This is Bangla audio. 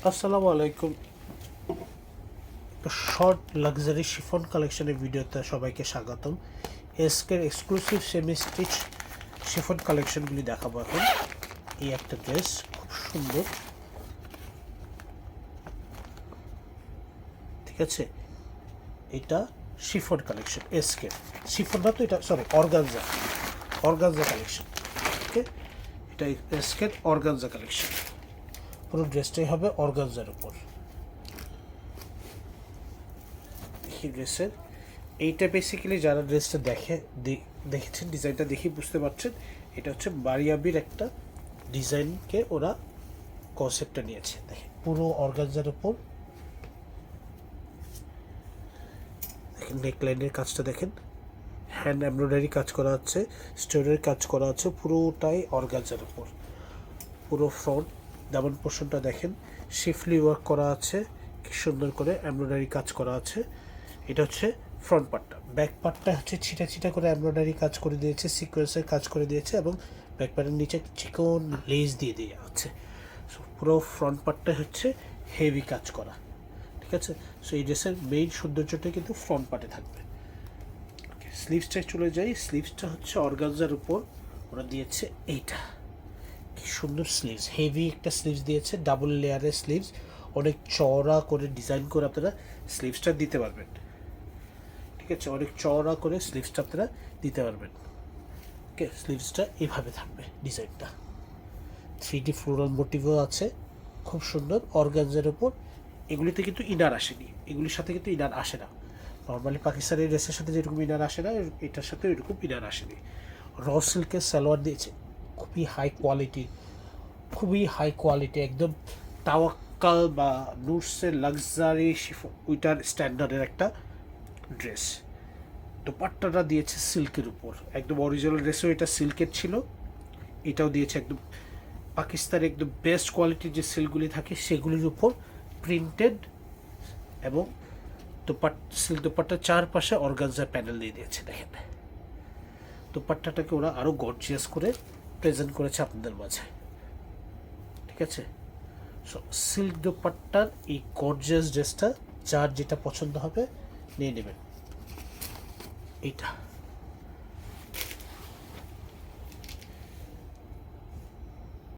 আসসালামু আলাইকুম। শর্ট লাক্সারি শিফন কালেকশনের ভিডিওতে সবাইকে স্বাগতম। এসকের এক্সক্লুসিভ সেমি স্টিচ শিফন কালেকশনগুলি দেখাবো এখন। এই একটা ড্রেস খুব সুন্দর, ঠিক আছে। এটা শিফন কালেকশন, এসকের শিফন না তো, এটা সরি অর্গানজা কালেকশন। ওকে, এটা এসকের অর্গানজা কালেকশন। পুরো ড্রেসটাই হবে অর্গানজার উপর। ড্রেসের এইটা বেসিক্যালি যারা ড্রেসটা দেখেছেন, ডিজাইনটা দেখে বুঝতে পারছেন এটা হচ্ছে মারিয়াবির একটা ডিজাইনকে ওরা কনসেপ্টটা নিয়েছে। দেখেন পুরো অর্গানজার উপর, দেখেন নেকলাইনের কাজটা দেখেন, হ্যান্ড এমব্রয়ডারি কাজ করা আছে, স্টোনের কাজ করা আছে, পুরোটাই অর্গানজার উপর। পুরো ফ্রন্ট দামান পোর্শনটা দেখেন শিফলি ওয়ার্ক করা আছে, কি সুন্দর করে এমব্রয়ডারি কাজ করা আছে। এটা হচ্ছে ফ্রন্ট পার্টটা। ব্যাক পার্টটা হচ্ছে ছিটা ছিটা করে এমব্রয়ডারি কাজ করে দিয়েছে, সিকোয়েন্সের কাজ করে দিয়েছে এবং ব্যাক পার্টের নিচে চিকন লেস দিয়ে দেওয়া আছে। সো পুরো ফ্রন্ট পার্টটা হচ্ছে হেভি কাজ করা, ঠিক আছে। সো এই ড্রেসের মেইন সৌন্দর্যটা কিন্তু ফ্রন্ট পার্টে থাকবে। স্লিভসটায় চলে যাই। স্লিভসটা হচ্ছে অর্গানজার উপর ওরা দিয়েছে এইটা, কি সুন্দর স্লিভস, হেভি একটা স্লিভস দিয়েছে, ডাবল লেয়ারের স্লিভস, অনেক চওড়া করে ডিজাইন করে আপনারা স্লিভসটা দিতে পারবেন, ঠিক আছে। অনেক চওড়া করে স্লিভসটা আপনারা দিতে পারবেন। ওকে, স্লিভসটা এভাবে থাকবে ডিজাইনটা, 3D ফ্লোরাল মোটিভও আছে, খুব সুন্দর অর্গানজার উপর। এগুলিতে কিন্তু ইনার আসেনি, এগুলির সাথে কিন্তু ইনার আসে না। নর্মালি পাকিস্তানি ড্রেসের সাথে যেরকম ইনার আসে না, এটার সাথে এরকম ইনার আসেনি। র সিল্কের সালোয়ার দিয়েছে, খুবই হাই কোয়ালিটি, একদম তাওয়াক্কাল বা নুটসের লাক্সারি শিফন ওইটার স্ট্যান্ডার্ডের একটা ড্রেস। দোপাট্টাটা দিয়েছে সিল্কের উপর, একদম অরিজিনাল ড্রেসও এটা সিল্কের ছিল, এটাও দিয়েছে একদম পাকিস্তানের একদম বেস্ট কোয়ালিটির যে সিল্কগুলি থাকে সেগুলির উপর প্রিন্টেড, এবং সিল্ক দোপাট্টার চারপাশে অর্গানজার প্যানেল দিয়ে দিয়েছে। দেখেন দোপাট্টাটাকে ওরা আরও গর্জিয়াস করে প্রেজেন্ট করেছে আপনাদের মাঝে, ঠিক আছে। সো সিল্ক দোপাট্টার এই গর্জিয়াস ড্রেসটা যার যেটা পছন্দ হবে নিয়ে নেবেন। এইটা